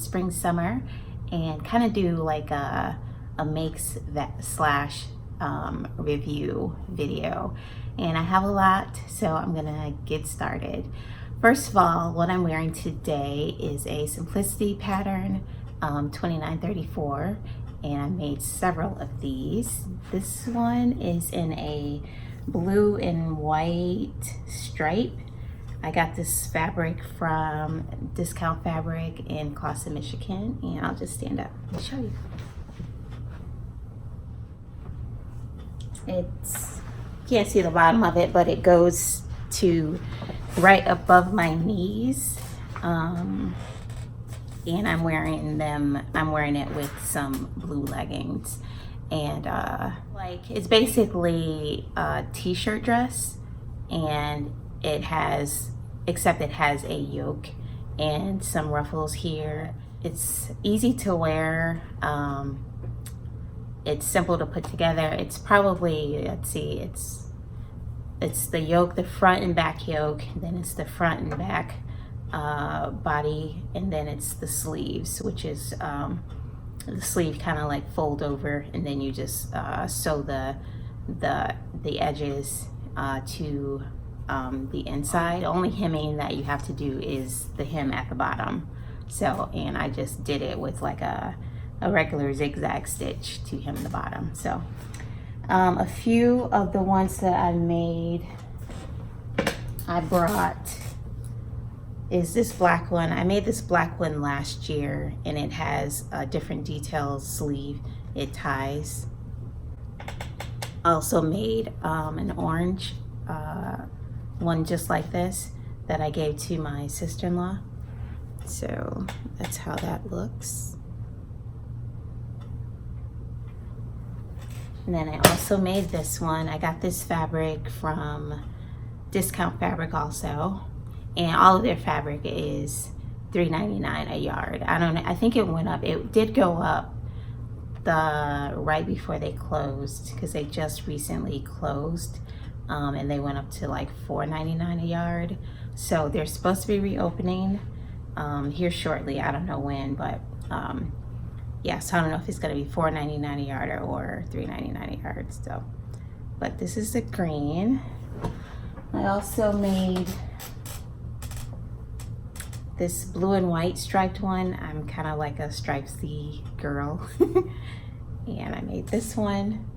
spring summer and kind of do like a makes that slash review video. And I have a lot, so I'm gonna get started. First of all, what I'm wearing today is a Simplicity pattern 2934, and I made several of these. This one is in a blue and white stripe. I got this fabric from Discount Fabric in Clawson, Michigan, and I'll just stand up and show you. It's, can't see the bottom of it, but it goes to right above my knees. And I'm wearing it with some blue leggings. And like, it's basically a t-shirt dress, and it has, except it has a yoke and some ruffles here. It's easy to wear. It's simple to put together. It's probably, let's see, it's the yoke, the front and back yoke, then it's the front and back body, and then it's the sleeves, which is the sleeve kind of like fold over, and then you just sew the edges to the inside. Only hemming that you have to do is the hem at the bottom. So, and I just did it with like a regular zigzag stitch to hem the bottom. So a few of the ones that I made, I brought is this black one. I made this black one last year, and it has a different detailed sleeve. It ties. I also made an orange one just like this that I gave to my sister-in-law. So that's how that looks. And then I also made this one. I got this fabric from Discount Fabric also. And all of their fabric is $3.99 a yard. I don't know, I think it went up. It did go up right before they closed, because they just recently closed, and they went up to like $4.99 a yard. So they're supposed to be reopening here shortly. I don't know when, but yeah, so I don't know if it's gonna be $4.99 a yard or $3.99 a yard. So, but this is the green. I also made this blue and white striped one. I'm kind of like a stripesy girl. And I made this one.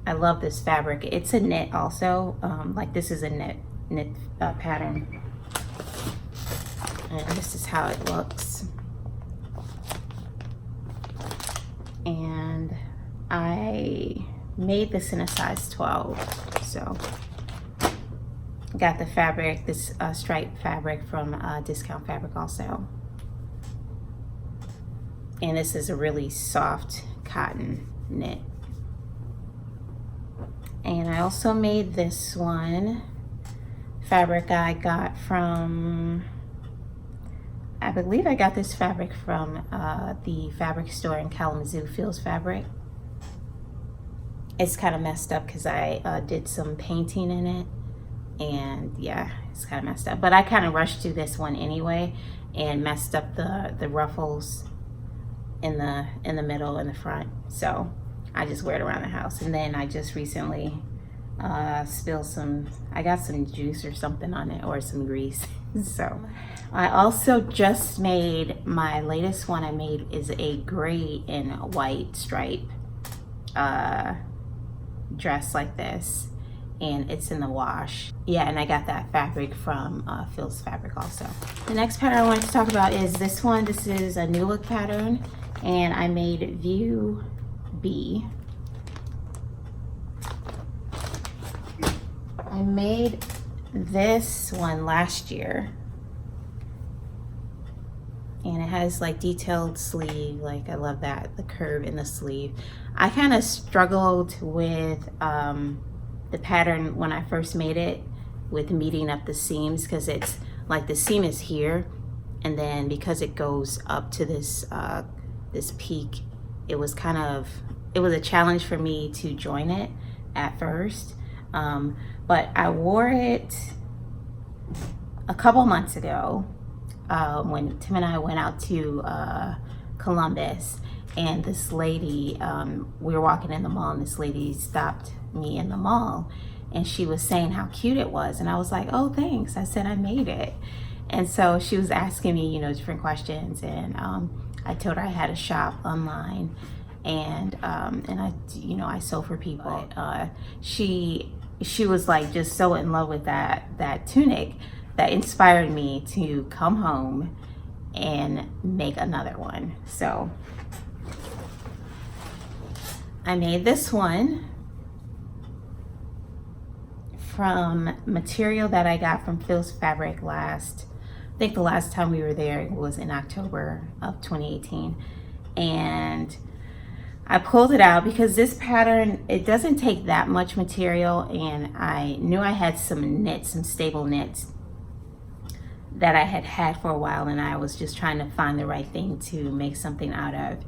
I love this fabric. It's a knit also. Like, this is a knit pattern. And this is how it looks. And I made this in a size 12. So got the fabric, this striped fabric from Discount Fabric also. And this is a really soft cotton knit. And I also made this one fabric I got from, I believe I got this fabric from the fabric store in Kalamazoo, Fields Fabric. It's kind of messed up because I did some painting in it. And yeah, it's kind of messed up, but I kind of rushed through this one anyway and messed up the ruffles in the middle and the front. So I just wear it around the house. And then I just recently spilled I got some juice or something on it, or some grease. So I also just made, my latest one I made is a gray and white stripe dress like this. And it's in the wash. Yeah, and I got that fabric from Fields Fabric also. The next pattern I wanted to talk about is this one. This is a NewLook pattern, and I made View B. I made this one last year, and it has like detailed sleeve. Like, I love that, the curve in the sleeve. I kind of struggled with the pattern when I first made it, with meeting up the seams, because it's like the seam is here, and then because it goes up to this this peak, it was a challenge for me to join it at first. But I wore it a couple months ago. when Tim and I went out to Columbus, and this lady, we were walking in the mall, and this lady stopped me in the mall, and she was saying how cute it was, and I was like, oh, thanks. I said I made it. And so she was asking me, you know, different questions, and I told her I had a shop online, and I, you know, I sew for people. She was like just so in love with that tunic that inspired me to come home and make another one. So I made this one from material that I got from Phil's Fabric I think the last time we were there was in October of 2018. And I pulled it out because this pattern, it doesn't take that much material, and I knew I had some knits, some stable knits that I had for a while, and I was just trying to find the right thing to make something out of.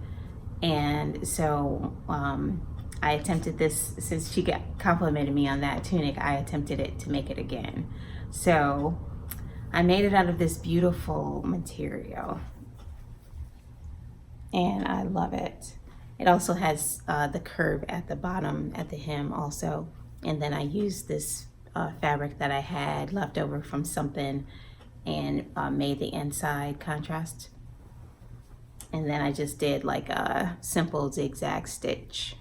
And so I attempted this, since she complimented me on that tunic, I attempted it to make it again. So I made it out of this beautiful material, and I love it. It also has the curve at the bottom, at the hem also. And then I used this fabric that I had left over from something and made the inside contrast. And then I just did like a simple zigzag stitch.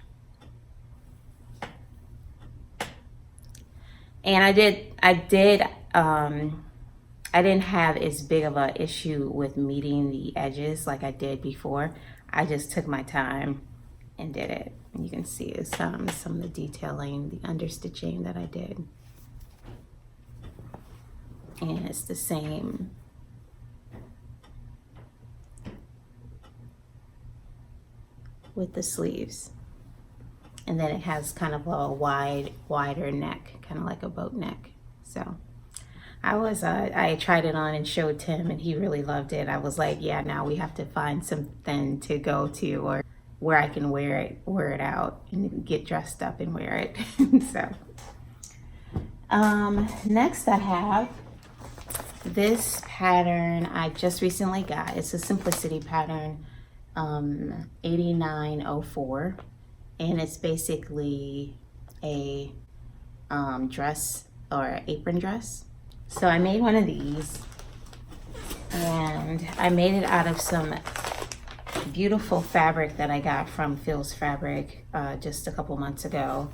And I didn't have as big of an issue with meeting the edges like I did before. I just took my time and did it. And you can see some of the detailing, the understitching that I did. And it's the same. With the sleeves. And then it has kind of a wider neck, kind of like a boat neck. So I tried it on and showed Tim, and he really loved it. I was like, yeah, now we have to find something to go to, or where I can wear it out and get dressed up and wear it. So next I have this pattern I just recently got. It's a simplicity pattern, 8904, and it's basically a dress or apron dress. So I made one of these, and I made it out of some beautiful fabric that I got from Phil's Fabric just a couple months ago.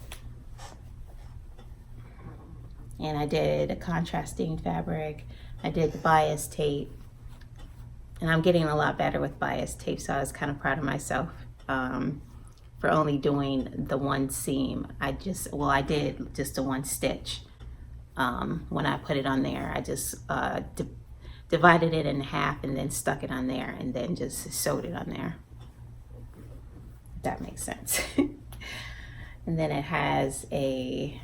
And I did a contrasting fabric. I did the bias tape, and I'm getting a lot better with bias tape, so I was kind of proud of myself for only doing the one seam. I did just the one stitch. When I put it on there, I just divided it in half and then stuck it on there, and then just sewed it on there. If that makes sense. And then it has a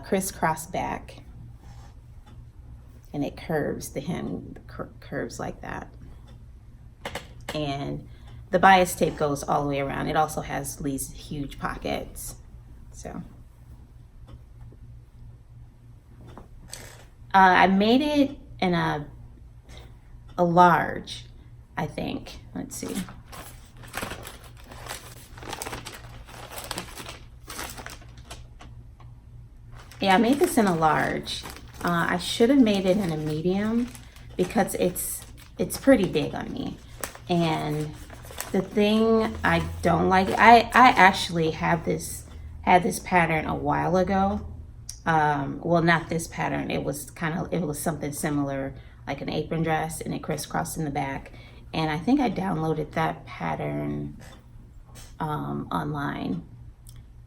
crisscross back, and it curves, the hem curves like that. And the bias tape goes all the way around. It also has these huge pockets. So I made it in a large, I think. Let's see. Yeah, I made this in a large. I should have made it in a medium because it's pretty big on me. And the thing I don't like, I actually had this pattern a while ago. Well, not this pattern. It was something similar, like an apron dress, and it crisscrossed in the back. And I think I downloaded that pattern online,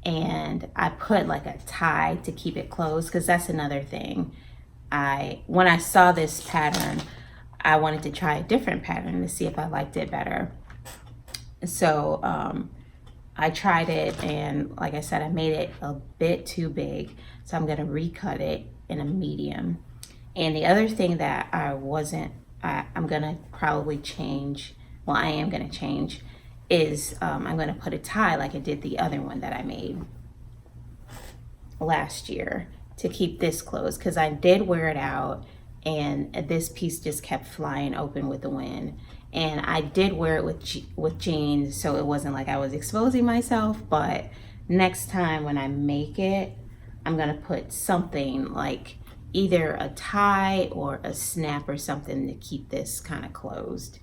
and I put like a tie to keep it closed, because that's another thing. When I saw this pattern, I wanted to try a different pattern to see if I liked it better. So I tried it, and like I said, I made it a bit too big. So I'm gonna recut it in a medium. And the other thing that I'm gonna probably change, well, I am gonna change, is I'm gonna put a tie like I did the other one that I made last year to keep this closed, because I did wear it out, and this piece just kept flying open with the wind. And I did wear it with jeans, so it wasn't like I was exposing myself, but next time when I make it, I'm gonna put something like either a tie or a snap or something to keep this kind of closed.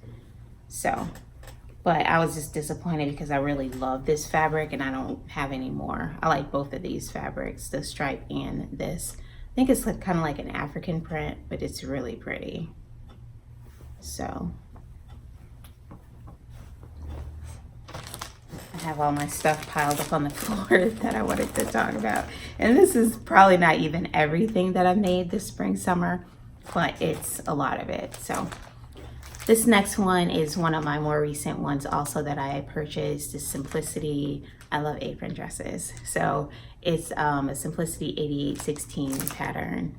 So, but I was just disappointed because I really love this fabric and I don't have any more. I like both of these fabrics, the stripe and this. I think it's like, kind of like an African print, but it's really pretty. So I have all my stuff piled up on the floor that I wanted to talk about. And this is probably not even everything that I made this spring, summer, but it's a lot of it. So this next one is one of my more recent ones also that I purchased, is Simplicity. I love apron dresses. So it's a Simplicity 8816 pattern.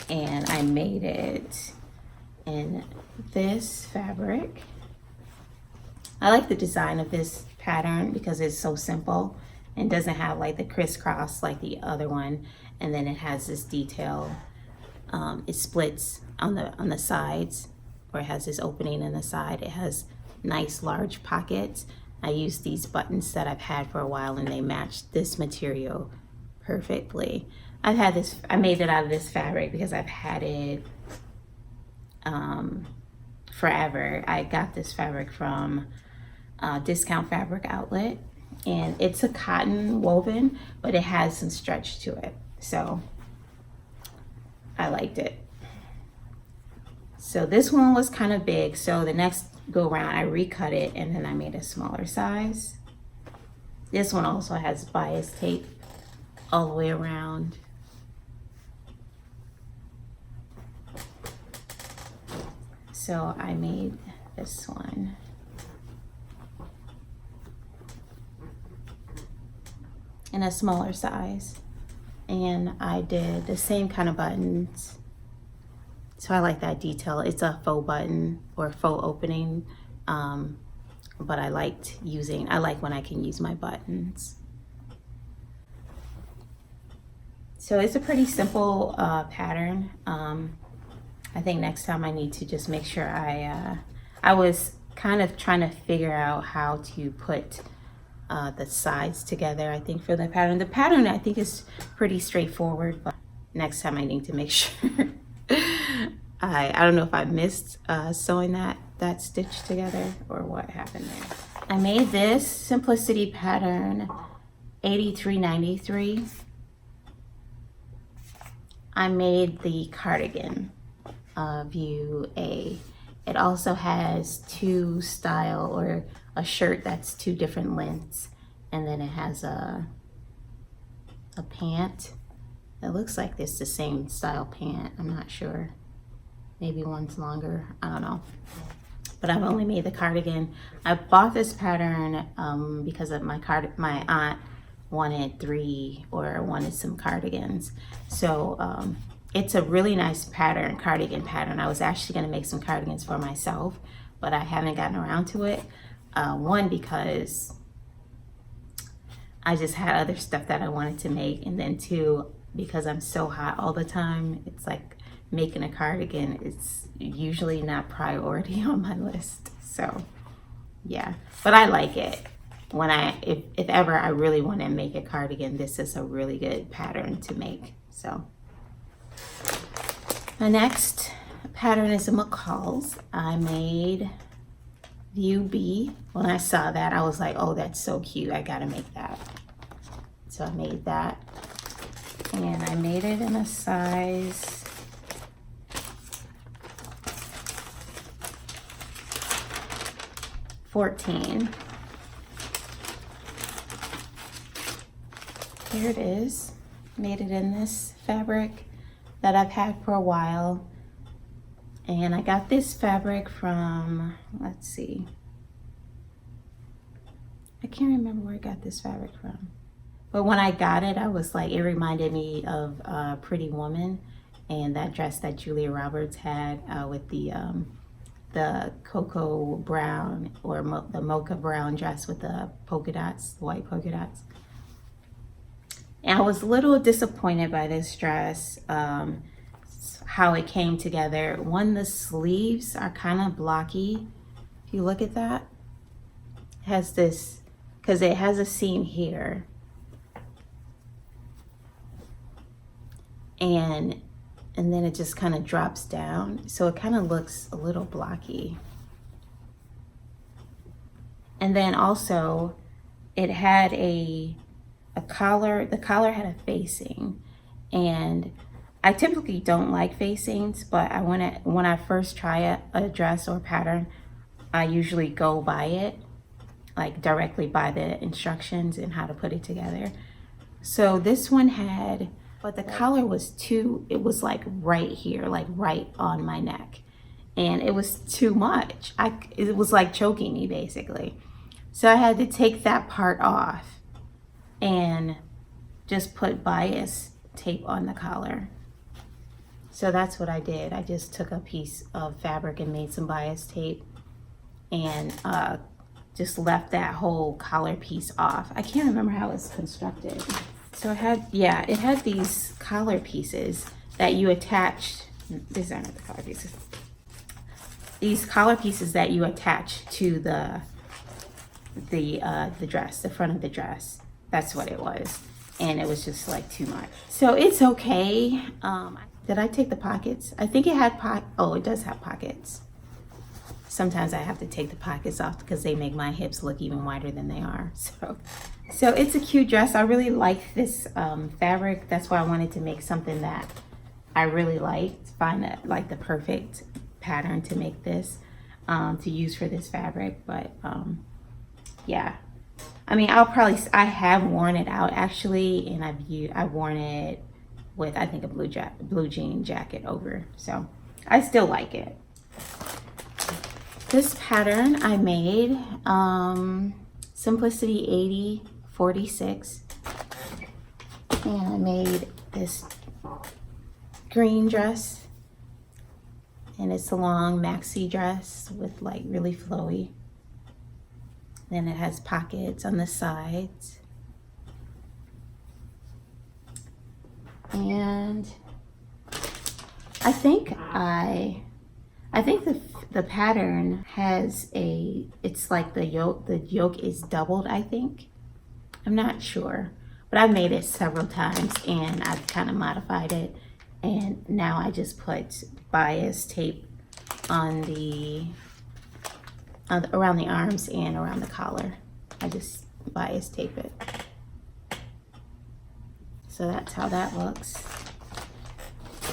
And I made it in this fabric. I like the design of this pattern because it's so simple and doesn't have like the crisscross like the other one. And then it has this detail. It splits on the sides, or it has this opening in the side. It has nice large pockets. I use these buttons that I've had for a while and they match this material perfectly. I made it out of this fabric because I've had it forever. I got this fabric from Discount Fabric Outlet, and it's a cotton woven, but it has some stretch to it, so I liked it. So this one was kind of big, so the next go around I recut it and then I made a smaller size. This one also has bias tape all the way around. So I made this one. In a smaller size, and I did the same kind of buttons, so I like that detail. It's a faux button or faux opening, but I like when I can use my buttons. So it's a pretty simple pattern. I think next time I need to just make sure I was kind of trying to figure out how to put the sides together, I think, for the pattern. The pattern I think is pretty straightforward, but next time I need to make sure. I don't know if I missed sewing that stitch together or what happened there. I made this Simplicity pattern 8393. I made the cardigan view A. It also has two style, or a shirt that's two different lengths, and then it has a pant. It looks like it's the same style pant. I'm not sure. Maybe one's longer. I don't know. But I've only made the cardigan. I bought this pattern because of my aunt wanted some cardigans. So it's a really nice pattern, cardigan pattern. I was actually going to make some cardigans for myself, but I haven't gotten around to it. One, because I just had other stuff that I wanted to make, and then two, because I'm so hot all the time, it's like making a cardigan is usually not priority on my list. So yeah, but I like it. If ever I really want to make a cardigan, this is a really good pattern to make. So my next pattern is a McCalls. I made View B. When I saw that, I was like, oh, that's so cute. I gotta make that. So I made that. And I made it in a size 14. Here it is. Made it in this fabric that I've had for a while. And I got this fabric from, let's see. I can't remember where I got this fabric from. But when I got it, I was like, it reminded me of Pretty Woman and that dress that Julia Roberts had with the cocoa brown or the mocha brown dress with the polka dots, the white polka dots. And I was a little disappointed by this dress. how it came together. One, the sleeves are kind of blocky. If you look at that, it has this, because it has a seam here. And then it just kind of drops down. So it kind of looks a little blocky. And then also it had a collar. The collar had a facing, and I typically don't like facings, but when I first try a dress or pattern, I usually go by it, like directly by the instructions and how to put it together. So this one had, but the collar was it was like right here, like right on my neck. And it was too much. It was like choking me basically. So I had to take that part off and just put bias tape on the collar. So that's what I did. I just took a piece of fabric and made some bias tape and just left that whole collar piece off. I can't remember how it's constructed. So it had these collar pieces that you attached. These aren't the collar pieces. These collar pieces that you attach to the dress, the front of the dress. That's what it was. And it was just like too much. So it's okay. Did I take the pockets? I think it had it does have pockets. Sometimes I have to take the pockets off because they make my hips look even wider than they are. So it's a cute dress. I really like this fabric. That's why I wanted to make something that I really liked. Find like the perfect pattern to make this, to use for this fabric. But yeah, I mean, I have worn it out actually, and I've worn it with, I think, a blue jean jacket over. So I still like it. This pattern I made, Simplicity 8046, and I made this green dress, and it's a long maxi dress with like really flowy. Then it has pockets on the sides. And I think the pattern has it's like the yoke is doubled, I think. I'm not sure, but I've made it several times and I've kind of modified it. And now I just put bias tape on around the arms and around the collar. I just bias tape it. So that's how that looks.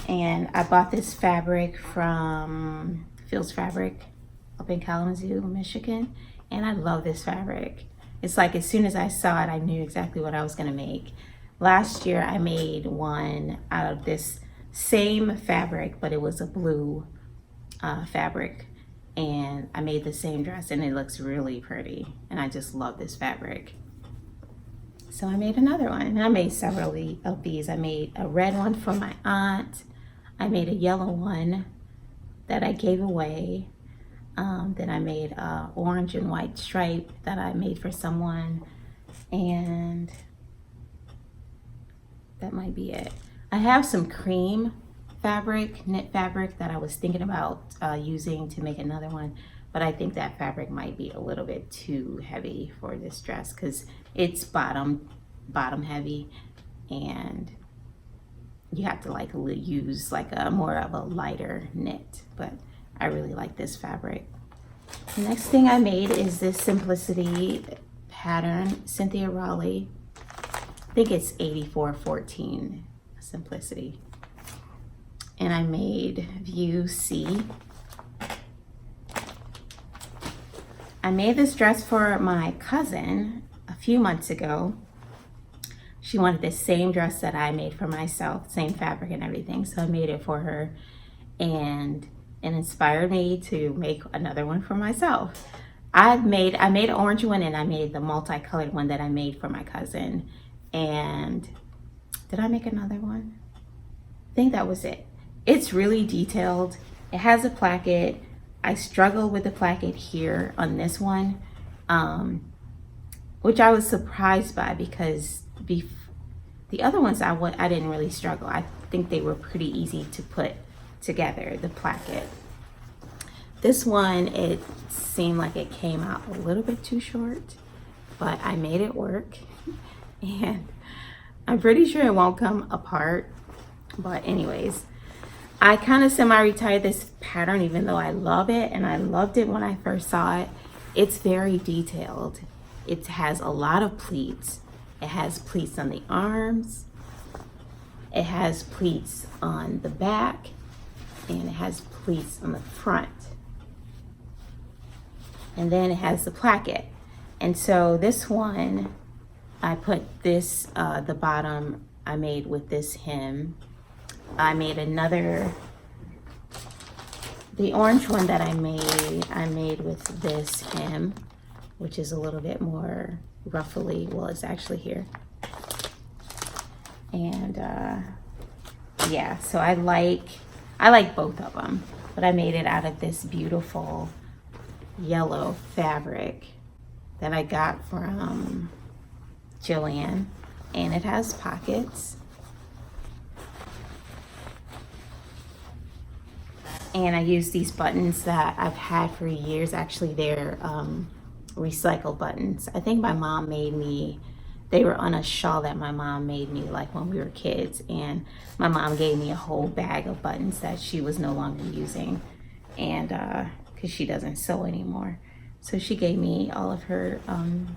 And I bought this fabric from Fields Fabric up in Kalamazoo, Michigan. And I love this fabric. It's like as soon as I saw it, I knew exactly what I was gonna make. Last year I made one out of this same fabric, but it was a blue fabric. And I made the same dress and it looks really pretty. And I just love this fabric. So I made another one, and I made several of these. I made a red one for my aunt. I made a yellow one that I gave away. Then I made a orange and white stripe that I made for someone. And that might be it. I have some cream fabric, knit fabric that I was thinking about using to make another one, but I think that fabric might be a little bit too heavy for this dress because it's bottom heavy, and you have to like use like a more of a lighter knit, but I really like this fabric. The next thing I made is this Simplicity pattern, Cynthia Raleigh. I think it's 8414 Simplicity. And I made View C. I made this dress for my cousin a few months ago. She wanted the same dress that I made for myself, same fabric and everything, so I made it for her, and it inspired me to make another one for myself. I made an orange one, and I made the multicolored one that I made for my cousin. And did I make another one? I think that was it. It's really detailed. It has a placket. I struggle with the placket here on this one, which I was surprised by because The other ones I didn't really struggle. I think they were pretty easy to put together, the placket. This one, it seemed like it came out a little bit too short, but I made it work. And I'm pretty sure it won't come apart. But anyways, I kind of semi-retired this pattern, even though I love it, and I loved it when I first saw it. It's very detailed. It has a lot of pleats. It has pleats on the arms. It has pleats on the back, and it has pleats on the front. And then it has the placket. And so this one, I put this, the bottom I made with this hem. I made another, the orange one that I made with this hem, which is a little bit more ruffly. Well, it's actually here. And yeah, so I like both of them, but I made it out of this beautiful yellow fabric that I got from Joanne, and it has pockets. And I use these buttons that I've had for years. Actually, they're recycled buttons. I think my mom made me, they were on a shawl that my mom made me like when we were kids, and my mom gave me a whole bag of buttons that she was no longer using, and because she doesn't sew anymore. So she gave me all of her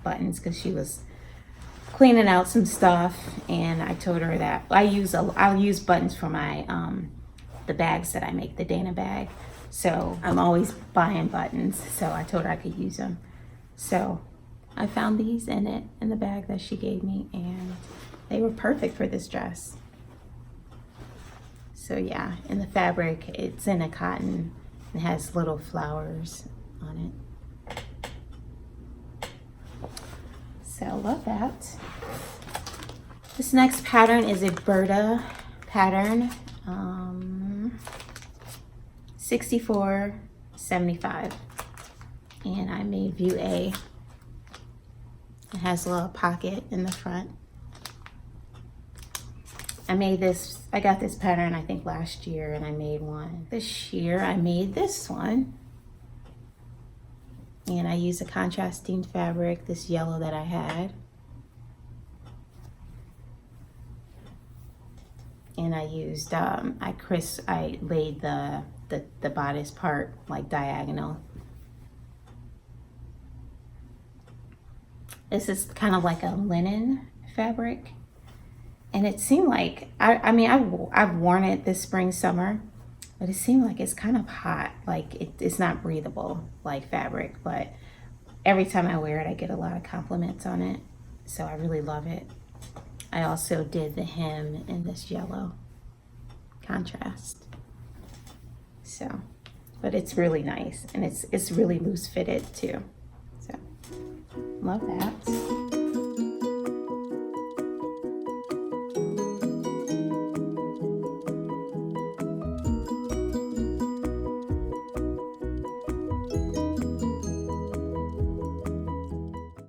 buttons because she was cleaning out some stuff, and I told her that I'll use buttons for my the bags that I make, the Dana bag. So I'm always buying buttons, so I told her I could use them. So I found these in the bag that she gave me, and they were perfect for this dress. So yeah, in the fabric, it's in a cotton. It has little flowers on it. So I love that. This next pattern is a Burda pattern, 64.75, and I made view A. It has a little pocket in the front. I got this pattern I think last year, and I made one this year. I made this one, and I used a contrasting fabric, this yellow that I had. And I used, I laid the bodice part like diagonal. This is kind of like a linen fabric. And it seemed like, I've worn it this spring, summer, but it seemed like it's kind of hot. Like it's not breathable like fabric, but every time I wear it, I get a lot of compliments on it. So I really love it. I also did the hem in this yellow contrast. So, but it's really nice, and it's really loose fitted too. So, love that.